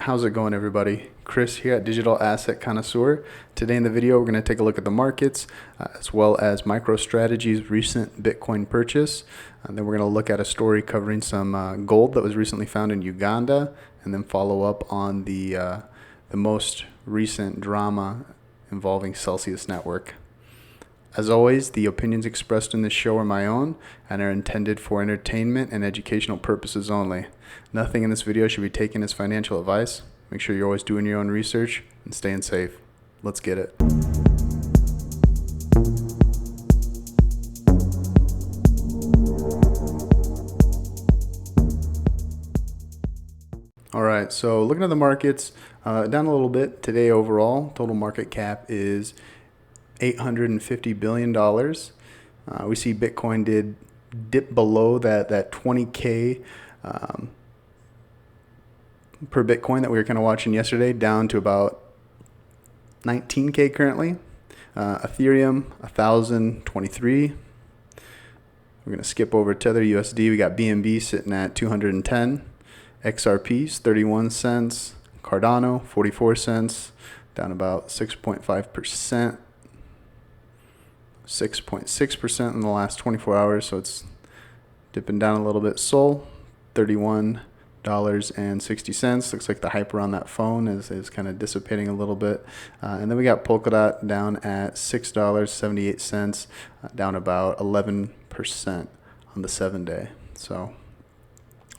How's it going, everybody? Chris here at Digital Asset Connoisseur. Today in the video, we're going to take a look at the markets as well as Microstrategy's recent Bitcoin purchase. And then we're going to look at a story covering some gold that was recently found in Uganda, and then follow up on the most recent drama involving Celsius Network. As always, the opinions expressed in this show are my own and are intended for entertainment and educational purposes only. Nothing in this video should be taken as financial advice. Make sure you're always doing your own research and staying safe. Let's get it. All right, so looking at the markets, down a little bit today overall. Total market cap is $850 billion. We see Bitcoin did dip below that 20K per Bitcoin that we were kind of watching yesterday, down to about 19K currently. Ethereum, 1,023. We're going to skip over Tether USD. We got BNB sitting at 210. XRP's 31 cents. Cardano, 44 cents, down about 6.5%. 6.6% in the last 24 hours, so it's dipping down a little bit. Sol, $31.60. Looks like the hype around that phone is kind of dissipating a little bit. And then we got Polkadot down at $6.78, down about 11% on the 7-day. So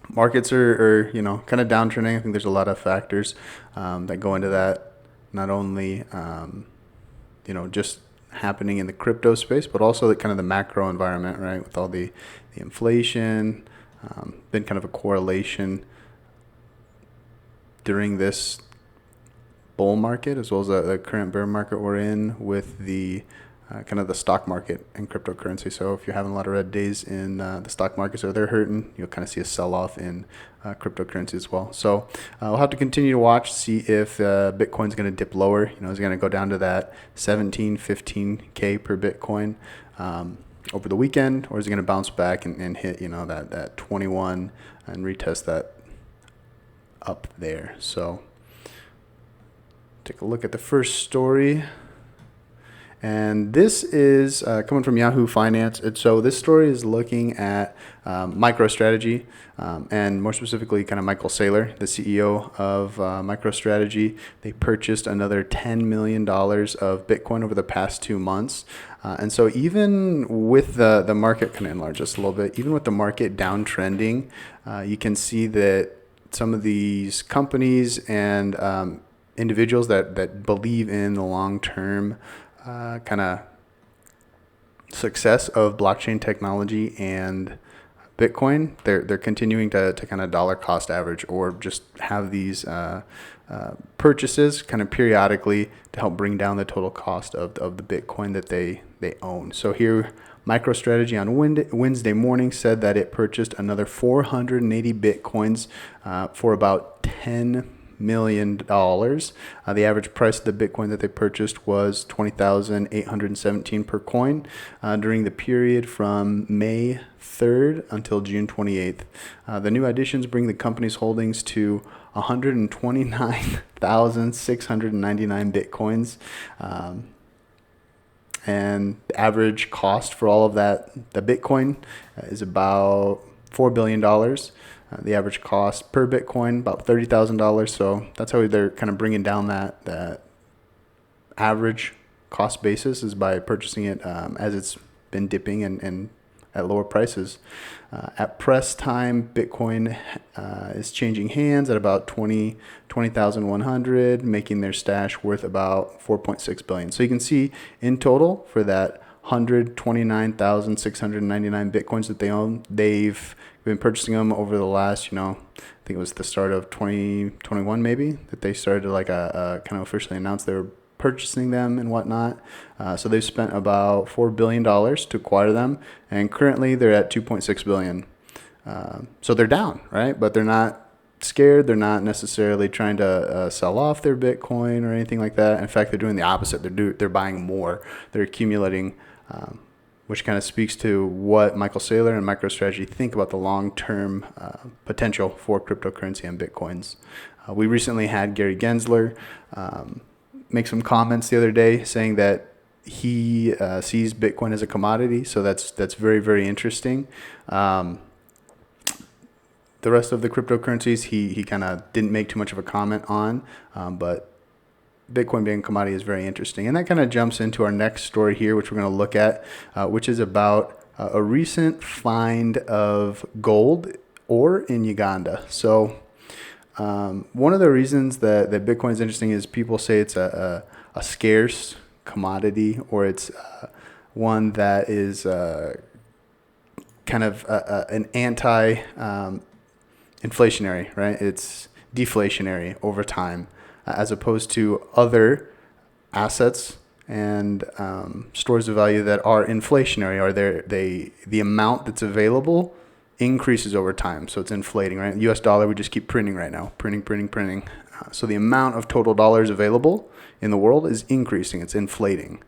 markets are kind of downtrending. I think there's a lot of factors that go into that. Not only just happening in the crypto space, but also the kind of the macro environment, right? With all the inflation, been kind of a correlation during this bull market as well as the current bear market we're in with the kind of the stock market and cryptocurrency. So if you're having a lot of red days in the stock markets or they're hurting, you'll kind of see a sell-off in cryptocurrency as well. So we'll have to continue to watch, see if Bitcoin's going to dip lower. Is it going to go down to that 17, 15K per Bitcoin over the weekend, or is it going to bounce back and hit, that 21 and retest that up there? So take a look at the first story. And this is coming from Yahoo Finance. So this story is looking at Microstrategy, and more specifically kind of Michael Saylor, the CEO of Microstrategy. They purchased another $10 million of Bitcoin over the past 2 months. And so even with the market kind of enlarged just a little bit, even with the market downtrending, you can see that some of these companies and individuals that believe in the long-term kind of success of blockchain technology and Bitcoin, they're continuing to kind of dollar cost average or just have these purchases kind of periodically to help bring down the total cost of the Bitcoin that they own. So here, Microstrategy on Wednesday morning said that it purchased another 480 Bitcoins for about $10 million. The average price of the Bitcoin that they purchased was $20,817 per coin during the period from May 3rd until June 28th. The new additions bring the company's holdings to 129,699 Bitcoins. And the average cost for all of that, the Bitcoin, is about $4 billion. The average cost per Bitcoin, about $30,000. So that's how they're kind of bringing down that average cost basis, is by purchasing it as it's been dipping and at lower prices. At press time, Bitcoin is changing hands at about 20,100, making their stash worth about $4.6 billion. So you can see in total for that 129,699 Bitcoins that they own, they've been purchasing them over the last, I think it was the start of 2021 maybe, that they started to kind of officially announce they were purchasing them and whatnot. So they've spent about $4 billion to acquire them, and currently they're at $2.6 billion. So they're down, right? But they're not scared. They're not necessarily trying to sell off their Bitcoin or anything like that. In fact, they're doing the opposite. They're buying more. They're accumulating which kind of speaks to what Michael Saylor and Microstrategy think about the long-term potential for cryptocurrency and Bitcoins. We recently had Gary Gensler make some comments the other day saying that he sees Bitcoin as a commodity, so that's very, very interesting. The rest of the cryptocurrencies, he kind of didn't make too much of a comment on, but Bitcoin being a commodity is very interesting. And that kind of jumps into our next story here, which we're going to look at, which is about a recent find of gold ore in Uganda. So one of the reasons that Bitcoin is interesting is people say it's a scarce commodity, or it's one that is kind of an anti inflationary, right? It's deflationary over time, as opposed to other assets and stores of value that are inflationary, or the amount that's available increases over time. So it's inflating, right? US dollar, we just keep printing right now, printing. So the amount of total dollars available in the world is increasing, it's inflating.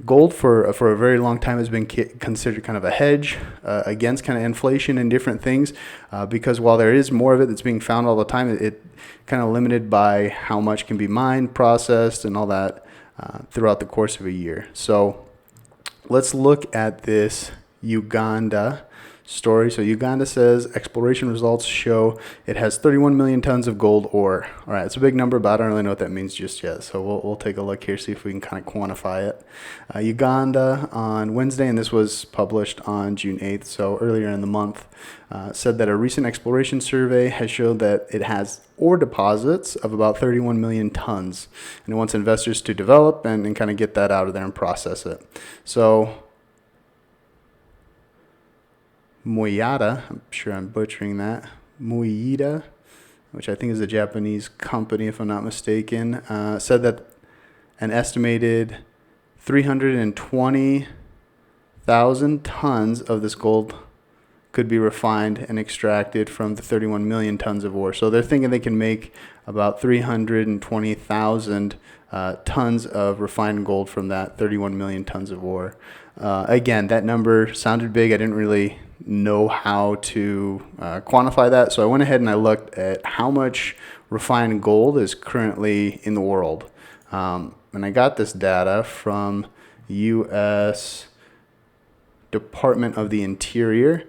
Gold for a very long time has been considered kind of a hedge against kind of inflation and different things, because while there is more of it that's being found all the time, it kind of limited by how much can be mined, processed, and all that throughout the course of a year. So let's look at this Uganda story. So Uganda says exploration results show it has 31 million tons of gold ore. All right, it's a big number, but I don't really know what that means just yet. So we'll take a look here, see if we can kind of quantify it. Uganda on Wednesday, and this was published on June 8th, so earlier in the month, said that a recent exploration survey has showed that it has ore deposits of about 31 million tons, and it wants investors to develop and kind of get that out of there and process it. So Moyada, I'm sure I'm butchering that, Moyida, which I think is a Japanese company, if I'm not mistaken, said that an estimated 320,000 tons of this gold could be refined and extracted from the 31 million tons of ore. So they're thinking they can make about 320,000 tons of refined gold from that 31 million tons of ore. Again, that number sounded big. I didn't really know how to quantify that, so I went ahead and I looked at how much refined gold is currently in the world, and I got this data from U.S. Department of the Interior.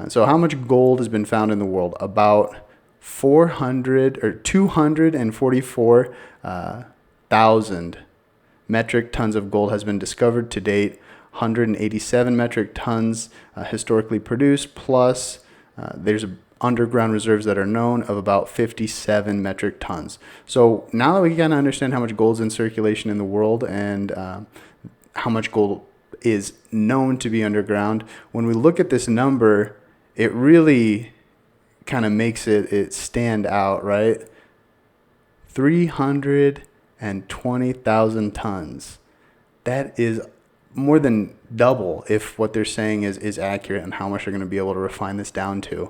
So how much gold has been found in the world? About 244,000 metric tons of gold has been discovered to date. 187 metric tons historically produced, plus there's underground reserves that are known of about 57 metric tons. So now that we kind of understand how much gold's in circulation in the world and how much gold is known to be underground, when we look at this number, it really kind of makes it stand out, right? 320,000 tons. That is more than double if what they're saying is accurate and how much they're going to be able to refine this down to.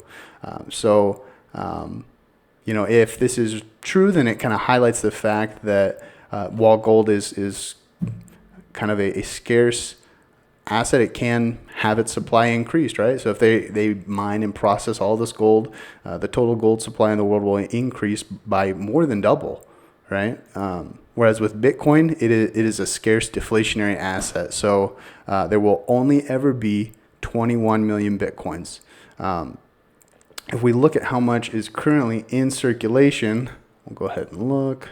If this is true, then it kind of highlights the fact that while gold is kind of a scarce asset, it can have its supply increased, right? So if they mine and process all this gold, the total gold supply in the world will increase by more than double, right? Whereas with Bitcoin, it is a scarce deflationary asset. So there will only ever be 21 million Bitcoins. If we look at how much is currently in circulation, we'll go ahead and look.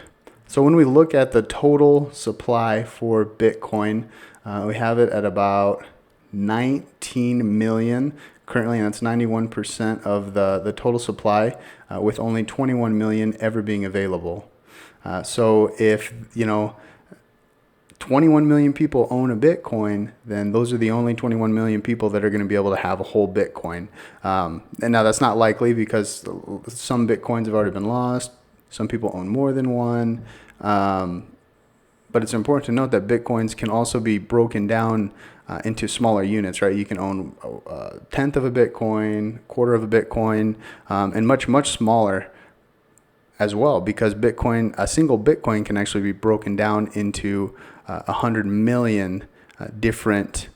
So when we look at the total supply for Bitcoin, we have it at about 19 million currently, and that's 91% of the total supply, with only 21 million ever being available. So if 21 million people own a Bitcoin, then those are the only 21 million people that are going to be able to have a whole Bitcoin. And now that's not likely because some Bitcoins have already been lost. Some people own more than one. But it's important to note that Bitcoins can also be broken down into smaller units, right? You can own a tenth of a Bitcoin, quarter of a Bitcoin, and much, much smaller as well, because a single Bitcoin can actually be broken down into 100 million different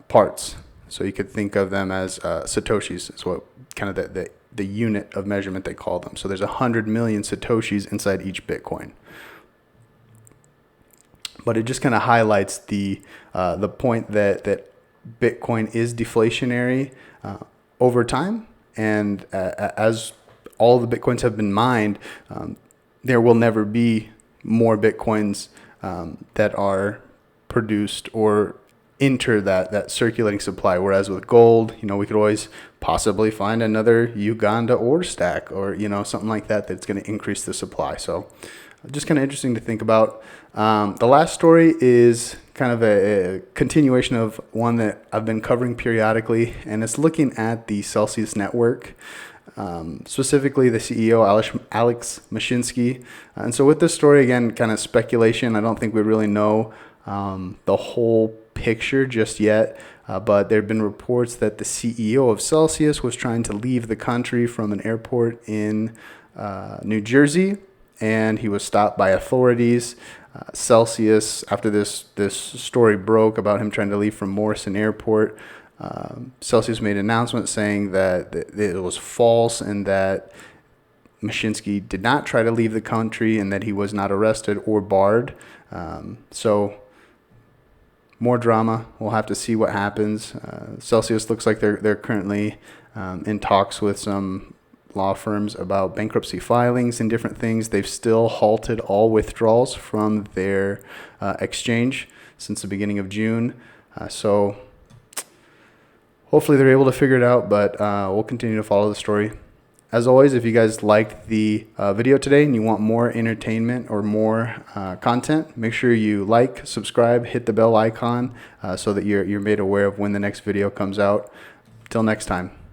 parts. So you could think of them as Satoshis, is what kind of the unit of measurement they call them. So there's 100 million Satoshis inside each Bitcoin. But it just kind of highlights the point that Bitcoin is deflationary over time, and as all the Bitcoins have been mined, there will never be more Bitcoins that are produced or enter that circulating supply. Whereas with gold, we could always possibly find another Uganda ore stack, or something like that that's going to increase the supply. So just kind of interesting to think about. The last story is kind of a continuation of one that I've been covering periodically, and it's looking at the Celsius network, specifically the CEO, Alex Mashinsky. And so with this story, again, kind of speculation. I don't think we really know the whole picture just yet, but there have been reports that the CEO of Celsius was trying to leave the country from an airport in New Jersey, and he was stopped by authorities. Celsius, after this story broke about him trying to leave from Morrison Airport, Celsius made an announcement saying that it was false and that Mashinsky did not try to leave the country and that he was not arrested or barred. So more drama. We'll have to see what happens. Celsius looks like they're currently in talks with some law firms about bankruptcy filings and different things. They've still halted all withdrawals from their exchange since the beginning of June. So hopefully they're able to figure it out, but we'll continue to follow the story. As always, if you guys liked the video today and you want more entertainment or more content, make sure you like, subscribe, hit the bell icon so that you're made aware of when the next video comes out. Till next time.